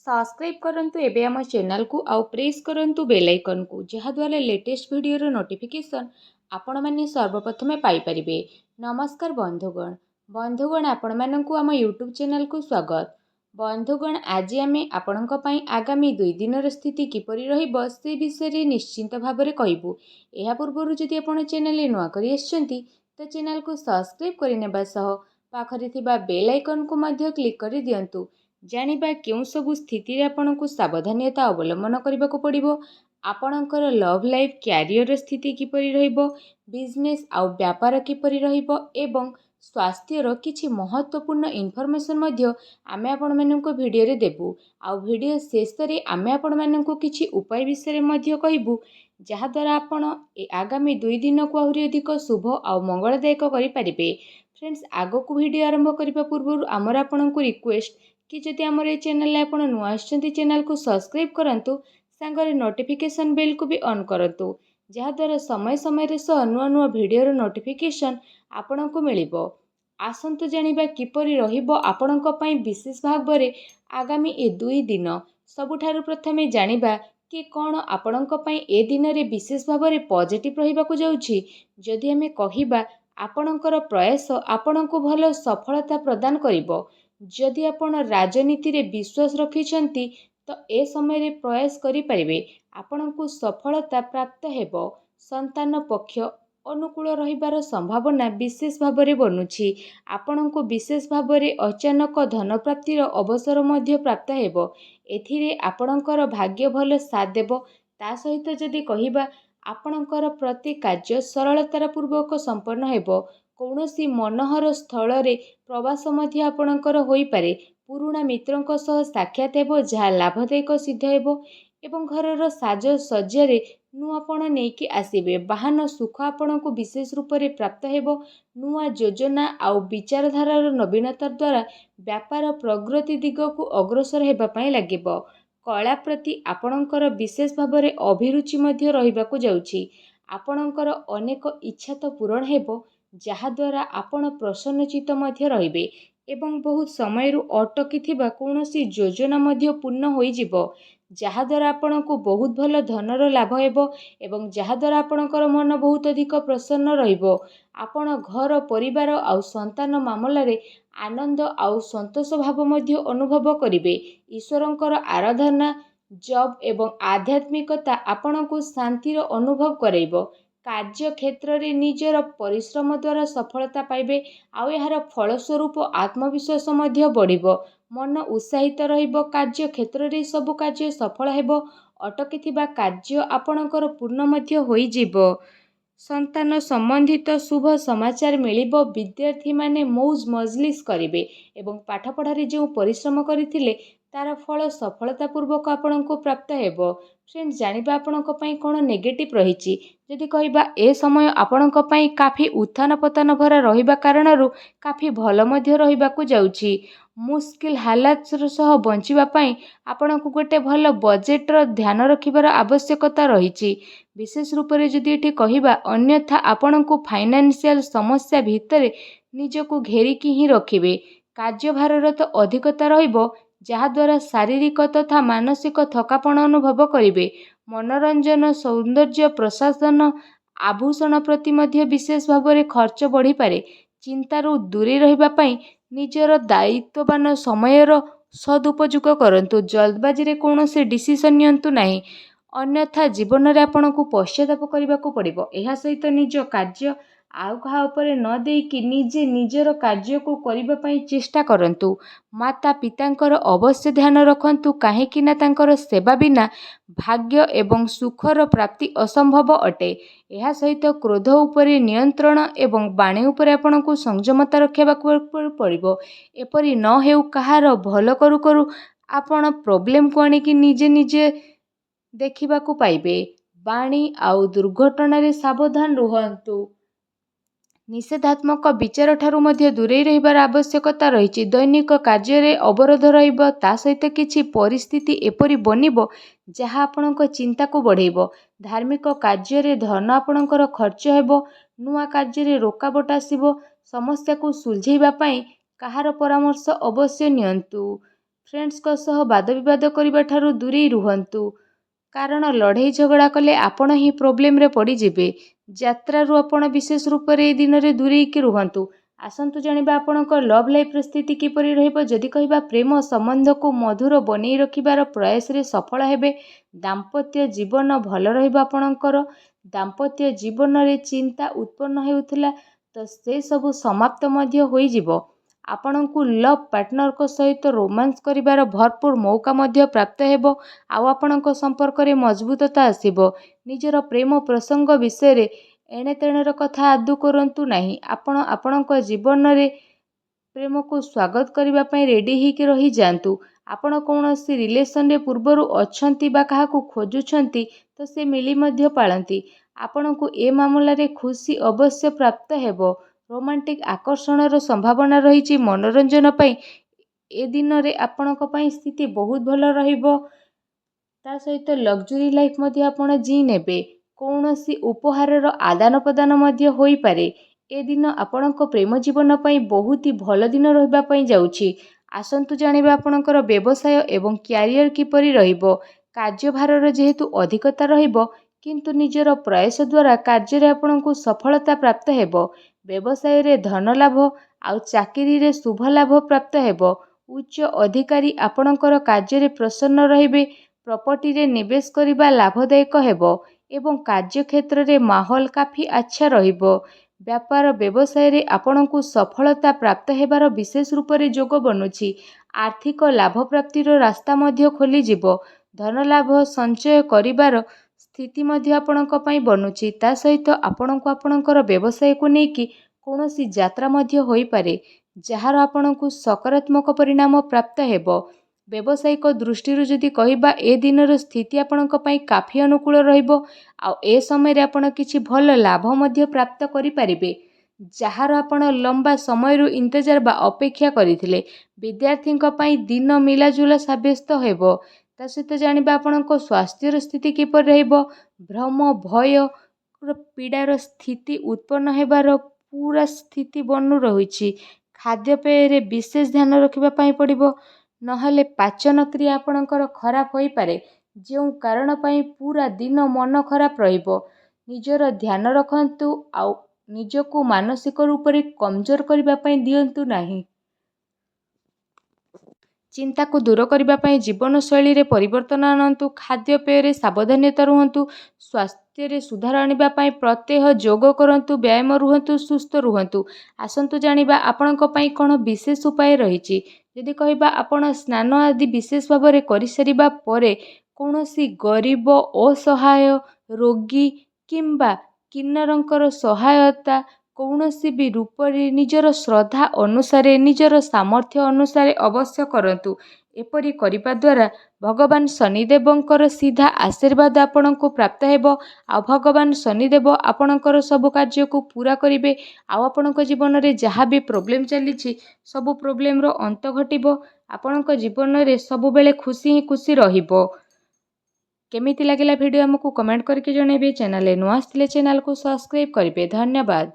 Subscribe करंतु एबे आम चैनल को आउ प्रेस करंतु बेल आइकन को जहाद्वारा लेटेस्ट वीडियो नोटिफिकेशन आपण माने सर्वप्रथमे पाई परिबे। नमस्कार बंधुगण आपण माननकु आम यूट्यूब चैनल को स्वागत। बंधुगण आज आमे आपणक पई आगामी 2 दिनर स्थिति किपरि रहिबो से विषय निश्चिंत भाबरे कहिबु। एहा पूर्वरु जदि आपण चैनल ले नुआ करि आछंती तो चैनल को सब्सक्राइब करि नेबा सह पाखरे थिबा बेल आइकन को मध्य क्लिक करि दियंतु। जानिबा केउं सबु स्थिति रे आपणकु सावधानता अवलंबन करबाकू पड़िबो। आपणकर लव लाइफ क्यारियर स्थिति किपरि रहिबो, बिजनेस आउ व्यापार किपरि रहिबो एवं स्वास्थ्यर किछि महत्वपूर्ण इनफॉरमेशन मध्य आमे आपण माननकु वीडियो रे देबु। आउ वीडियो शेष रे आमे आपण माननकु किछि उपाय विषय मध्य कहिबु जहा द्वारा आपण आगामी 2 दिन को आहुरी अधिक शुभ आउ मंगलदायक करि परिबे। फ्रेंड्स आगो को वीडियो आरंभ करिबा पूर्व आमर आपणकु रिक्वेस्ट कि जदि आमर ए चैनल आपण नुआ आछंती चैनल को सब्सक्राइब करंतु सांगरे नोटिफिकेशन बेल को भी ऑन करंतु जहाद्वारा समय समय रे सह नुआ नुआ वीडियो नोटिफिकेशन आपणकु मिलिबो। आसंतु जानिबा किपरि रहिबो आपणक पई विशेष भागरे आगामी ए 2 दिन। सबुठारु प्रथमे जानिबा कि कौन आपणक पई ए दिन रे विशेष भागरे पॉजिटिव रहिबाकू जाउछि। जदि हमें कहिबा आपणकर प्रयास आपणकु भल सफलता प्रदान करिबो। जदि आपण राजनीति रे विश्वास रखिछंती तो ए समय रे प्रयास करि परिबे आपणकु सफलता प्राप्त हेबो। संतान पक्ष अनुकूल रहिबार संभावना विशेष भाबरे बनुछि। आपणकु विशेष भाबरे अचानक धन प्राप्तिर अवसर मध्य प्राप्त हेबो। एथिरे आपणकर भाग्य भल साथ देबो। ता सहित जदि कहिबा आपणकर प्रति कार्य सरलतार पूर्वक संपन्न हेबो। कौनसी मनोहर स्थल रे प्रवास मध्य आपणकर होई पारे। पुराणा मित्रंक सह साक्षात हेबो जहा लाभदायक सिद्ध हेबो एवं घरर साज सज्जारे नुआपण नेकी आसीबे। वाहन सुख आपणकु विशेष रूप से प्राप्त हेबो। नुआ योजना आउ विचारधारार नवीनता द्वारा व्यापार प्रगति दिगकु अग्रसर हेबा पई लागिबो। कला प्रति आपणकर विशेष भाबरे अभिरुचि मध्य रहिबाकू जाउछि। आपणकर अनेक इच्छा तो पूरण हेबो जहाद्वारा आपण प्रसन्नचित मध्य रहिबे एवं बहुत समय अटकी थिबा कौनसी योजना मध्य पूर्ण होई जिवो जहाद्वारा आपणकु बहुत भल धनर लाभ हेबो एवं जहाद्वारा आपणकर मन बहुत अधिक प्रसन्न रहिबो। आपण घर परिवार आउ संतान मामला रे आनंद आउ संतोष भाव मध्य अनुभव करिवे। ईश्वरंकर आराधना जॉब एवं आध्यात्मिकता आपणकु शांतिर अनुभव करैबो। कार्य क्षेत्र रे निजर परिश्रम द्वारा सफलता पाइबे आउ यार फलस्वरूप आत्मविश्वास मध्य बढ़िबो। मन उत्साहित रहिबो। कार्य क्षेत्र रे सब कार्य सफल हेबो। अटकी थिबा कार्य आपणकर पूर्ण मध्य होई जिवो। संतान संबंधित शुभ समाचार मिलिबो। विद्यार्थी माने मौज मजलिस करिवे एवं पाठ पढ़ारे जो परिश्रम करिथिले तार फल सफलता पूर्वक आपणको प्राप्त हेबो। फ्रेंड्स जानिबा आपणक पई कोन नेगेटिव रहिछि। जदि कहिबा ए समय आपणक पई काफी उत्थान पतन भरा रहिबा कारणरू काफी भल मध्य रहिबाकू जाउछि। मुश्किल हालात सह बंचिबा पई आपणकू गोटे भल बजेटर ध्यान रखिबार आवश्यकता रहिछि। विशेष रूप से जदि एठी कहिबा अन्यथा आपणकू फाइनेंशियल समस्या भितरे निजकू घेरिकी ही रखिबे। कार्यभारर तो अधिकता रहिबो जहाद्वारा शारीरिक तथा मानसिक थकापण अनुभव करिवे। मनोरंजन सौंदर्य प्रशासन आभूषण प्रति मध्य विशेष भाव खर्च बढ़ी पारे। चिंतारू दूरी रहिबा पई निजर दायित्ववान समयर सदुपयोग करंतु। जल्दबाजी रे कौनसी डिसीजन नियंतु नाही अन्यथा जीवन रे आपणकू पश्चाताप करबाकू पड़िबो। एहा सहित निज कार्य आउ कहा उपरे न देकी निजे निजर कार्य को करिबा पई चेष्टा करंतु। माता पितांकर अवश्य ध्यान रखंतु काहेकि ना तांकर सेवा बिना भाग्य एवं सुखर प्राप्ति असंभव अटे। एहा सहित क्रोध उपरे नियंत्रण एवं वाणी उपरे आपणकू संयमता रखिबाकू पड़िबो। एपरि न हेउ कहार भल करू करू आपण प्रॉब्लम को आनिकी निजे निजे देखिबाकू पाइबे। वाणी आउ दुर्घटना रे सावधान रुहंतु। निषेधात्मक विचार ठारू मध्य दूरेई रहिबार आवश्यकता रहिछि। दैनिक कार्य रे अवरोध रहिबो ता सहित किछि परिस्थिति एपरि बनिबो जहा आपणक चिंता को बढ़ेइबो। धार्मिक कार्य रे धन आपणकर खर्च हेबो। नुआ कार्य रे रोकावट आसीबो। समस्या को सुलझेइबा पई कहार परामर्श अवश्य नियंतु। ଫ୍ରେଣ୍ଡସ୍ଙ୍କ ସହ ବାଦବିବାଦ କରିବା ଠାରୁ ଦୂରେଇ ରୁହନ୍ତୁ। କାରଣ ଲଢ଼େଇ ଝଗଡ଼ା କଲେ ଆପଣ ହିଁ ପ୍ରୋବ୍ଲେମରେ ପଡ଼ିଯିବେ। ଯାତ୍ରାରୁ ଆପଣ ବିଶେଷ ରୂପରେ ଏହି ଦିନରେ ଦୂରେଇକି ରୁହନ୍ତୁ। ଆସନ୍ତୁ ଜାଣିବା ଆପଣଙ୍କ ଲଭ୍ ଲାଇଫ୍ର ସ୍ଥିତି କିପରି ରହିବ। ଯଦି କହିବା ପ୍ରେମ ସମ୍ବନ୍ଧକୁ ମଧୁର ବନେଇ ରଖିବାର ପ୍ରୟାସରେ ସଫଳ ହେବେ। ଦାମ୍ପତ୍ୟ ଜୀବନ ଭଲ ରହିବ ଆପଣଙ୍କର। ଦାମ୍ପତ୍ୟ ଜୀବନରେ ଚିନ୍ତା ଉତ୍ପନ୍ନ ହେଉଥିଲା ତ ସେସବୁ ସମାପ୍ତ ମଧ୍ୟ ହୋଇଯିବ। ଆପଣଙ୍କୁ ଲଭ୍ ପାର୍ଟନରଙ୍କ ସହିତ ରୋମାନ୍ସ କରିବାର ଭରପୁର ମୌକା ମଧ୍ୟ ପ୍ରାପ୍ତ ହେବ। ଆଉ ଆପଣଙ୍କ ସମ୍ପର୍କରେ ମଜବୁତତା ଆସିବ। ନିଜର ପ୍ରେମ ପ୍ରସଙ୍ଗ ବିଷୟରେ ଏଣେତେଣର କଥା ଆଦୌ କରନ୍ତୁ ନାହିଁ। ଆପଣ ଆପଣଙ୍କ ଜୀବନରେ ପ୍ରେମକୁ ସ୍ୱାଗତ କରିବା ପାଇଁ ରେଡ଼ି ହେଇକି ରହିଯାଆନ୍ତୁ। ଆପଣ କୌଣସି ରିଲେସନରେ ପୂର୍ବରୁ ଅଛନ୍ତି ବା କାହାକୁ ଖୋଜୁଛନ୍ତି ତ ସେ ମିଳି ମଧ୍ୟ ପାରନ୍ତି। ଆପଣଙ୍କୁ ଏ ମାମଲାରେ ଖୁସି ଅବଶ୍ୟ ପ୍ରାପ୍ତ ହେବ। ରୋମାଣ୍ଟିକ ଆକର୍ଷଣର ସମ୍ଭାବନା ରହିଛି। ମନୋରଞ୍ଜନ ପାଇଁ ଏ ଦିନରେ ଆପଣଙ୍କ ପାଇଁ ସ୍ଥିତି ବହୁତ ଭଲ ରହିବ। ତା ସହିତ ଲକ୍ଜୁରୀ ଲାଇଫ୍ ମଧ୍ୟ ଆପଣ ଜିଇ ନେବେ। କୌଣସି ଉପହାରର ଆଦାନ ପ୍ରଦାନ ମଧ୍ୟ ହୋଇପାରେ। ଏ ଦିନ ଆପଣଙ୍କ ପ୍ରେମ ଜୀବନ ପାଇଁ ବହୁତ ହି ଭଲ ଦିନ ରହିବା ପାଇଁ ଯାଉଛି। ଆସନ୍ତୁ ଜାଣିବା ଆପଣଙ୍କର ବ୍ୟବସାୟ ଏବଂ କ୍ୟାରିୟର କିପରି ରହିବ। କାର୍ଯ୍ୟଭାରର ଯେହେତୁ ଅଧିକତା ରହିବ କିନ୍ତୁ ନିଜର ପ୍ରୟାସ ଦ୍ୱାରା କାର୍ଯ୍ୟରେ ଆପଣଙ୍କୁ ସଫଳତା ପ୍ରାପ୍ତ ହେବ। ବ୍ୟବସାୟରେ ଧନ ଲାଭ ଆଉ ଚାକିରିରେ ଶୁଭ ଲାଭ ପ୍ରାପ୍ତ ହେବ। ଉଚ୍ଚ ଅଧିକାରୀ ଆପଣଙ୍କର କାର୍ଯ୍ୟରେ ପ୍ରସନ୍ନ ରହିବେ। ପ୍ରପର୍ଟିରେ ନିବେଶ କରିବା ଲାଭଦାୟକ ହେବ ଏବଂ କାର୍ଯ୍ୟକ୍ଷେତ୍ରରେ ମାହୋଲ କାଫି ଆଚ୍ଛା ରହିବ। ବ୍ୟାପାର ବ୍ୟବସାୟରେ ଆପଣଙ୍କୁ ସଫଳତା ପ୍ରାପ୍ତ ହେବାର ବିଶେଷ ରୂପରେ ଯୋଗ ବନୁଛି। ଆର୍ଥିକ ଲାଭ ପ୍ରାପ୍ତିର ରାସ୍ତା ମଧ୍ୟ ଖୋଲିଯିବ। ଧନ ଲାଭ ସଞ୍ଚୟ କରିବାର ସ୍ଥିତି ମଧ୍ୟ ଆପଣଙ୍କ ପାଇଁ ବନୁଛି। ତା ସହିତ ଆପଣଙ୍କୁ ଆପଣଙ୍କର ବ୍ୟବସାୟକୁ ନେଇକି କୌଣସି ଯାତ୍ରା ମଧ୍ୟ ହୋଇପାରେ ଯାହାର ଆପଣଙ୍କୁ ସକାରାତ୍ମକ ପରିଣାମ ପ୍ରାପ୍ତ ହେବ। ବ୍ୟବସାୟିକ ଦୃଷ୍ଟିରୁ ଯଦି କହିବା ଏ ଦିନର ସ୍ଥିତି ଆପଣଙ୍କ ପାଇଁ କାଫି ଅନୁକୂଳ ରହିବ। ଆଉ ଏ ସମୟରେ ଆପଣ କିଛି ଭଲ ଲାଭ ମଧ୍ୟ ପ୍ରାପ୍ତ କରିପାରିବେ ଯାହାର ଆପଣ ଲମ୍ବା ସମୟରୁ ଇନ୍ତଜାର ବା ଅପେକ୍ଷା କରିଥିଲେ। ବିଦ୍ୟାର୍ଥୀଙ୍କ ପାଇଁ ଦିନ ମିଲାଜୁଲା ସାବ୍ୟସ୍ତ ହେବ। ତା ସହିତ ଜାଣିବା ଆପଣଙ୍କ ସ୍ୱାସ୍ଥ୍ୟର ସ୍ଥିତି କିପରି ରହିବ। ଭ୍ରମ ଭୟ ପୀଡ଼ାର ସ୍ଥିତି ଉତ୍ପନ୍ନ ହେବାର ପୁରା ସ୍ଥିତି ବନୁ ରହିଛି। ଖାଦ୍ୟପେୟରେ ବିଶେଷ ଧ୍ୟାନ ରଖିବା ପାଇଁ ପଡ଼ିବ। ନହେଲେ ପାଚନ କ୍ରିୟା ଆପଣଙ୍କର ଖରାପ ହୋଇପାରେ ଯେଉଁ କାରଣ ପାଇଁ ପୁରା ଦିନ ମନ ଖରାପ ରହିବ। ନିଜର ଧ୍ୟାନ ରଖନ୍ତୁ ଆଉ ନିଜକୁ ମାନସିକ ରୂପରେ କମଜୋର କରିବା ପାଇଁ ଦିଅନ୍ତୁ ନାହିଁ। ଚିନ୍ତାକୁ ଦୂର କରିବା ପାଇଁ ଜୀବନଶୈଳୀରେ ପରିବର୍ତ୍ତନ ଆଣନ୍ତୁ। ଖାଦ୍ୟପେୟରେ ସାବଧାନତା ରୁହନ୍ତୁ। ସ୍ୱାସ୍ଥ୍ୟରେ ସୁଧାର ଆଣିବା ପାଇଁ ପ୍ରତ୍ୟହ ଯୋଗ କରନ୍ତୁ। ବ୍ୟାୟାମ ରୁହନ୍ତୁ ସୁସ୍ଥ ରୁହନ୍ତୁ। ଆସନ୍ତୁ ଜାଣିବା ଆପଣଙ୍କ ପାଇଁ କ'ଣ ବିଶେଷ ଉପାୟ ରହିଛି। ଯଦି କହିବା ଆପଣ ସ୍ନାନ ଆଦି ବିଶେଷ ଭାବରେ କରିସାରିବା ପରେ କୌଣସି ଗରିବ ଅସହାୟ ରୋଗୀ କିମ୍ବା କିନ୍ନରଙ୍କର ସହାୟତା କୌଣସି ବି ରୂପରେ ନିଜର ଶ୍ରଦ୍ଧା ଅନୁସାରେ ନିଜର ସାମର୍ଥ୍ୟ ଅନୁସାରେ ଅବଶ୍ୟ କରନ୍ତୁ। ଏପରି କରିବା ଦ୍ୱାରା ଭଗବାନ ଶନିଦେବଙ୍କର ସିଧା ଆଶୀର୍ବାଦ ଆପଣଙ୍କୁ ପ୍ରାପ୍ତ ହେବ। ଆଉ ଭଗବାନ ଶନିଦେବ ଆପଣଙ୍କର ସବୁ କାର୍ଯ୍ୟକୁ ପୂରା କରିବେ। ଆଉ ଆପଣଙ୍କ ଜୀବନରେ ଯାହା ବି ପ୍ରୋବ୍ଲେମ୍ ଚାଲିଛି ସବୁ ପ୍ରୋବ୍ଲେମର ଅନ୍ତ ଘଟିବ। ଆପଣଙ୍କ ଜୀବନରେ ସବୁବେଳେ ଖୁସି ହିଁ ଖୁସି ରହିବ। କେମିତି ଲାଗିଲା ଭିଡ଼ିଓ ଆମକୁ କମେଣ୍ଟ କରିକି ଜଣାଇବେ। ଚ୍ୟାନେଲରେ ନୂଆ ଆସିଥିଲେ ଚ୍ୟାନେଲକୁ ସବସ୍କ୍ରାଇବ୍ କରିବେ। ଧନ୍ୟବାଦ।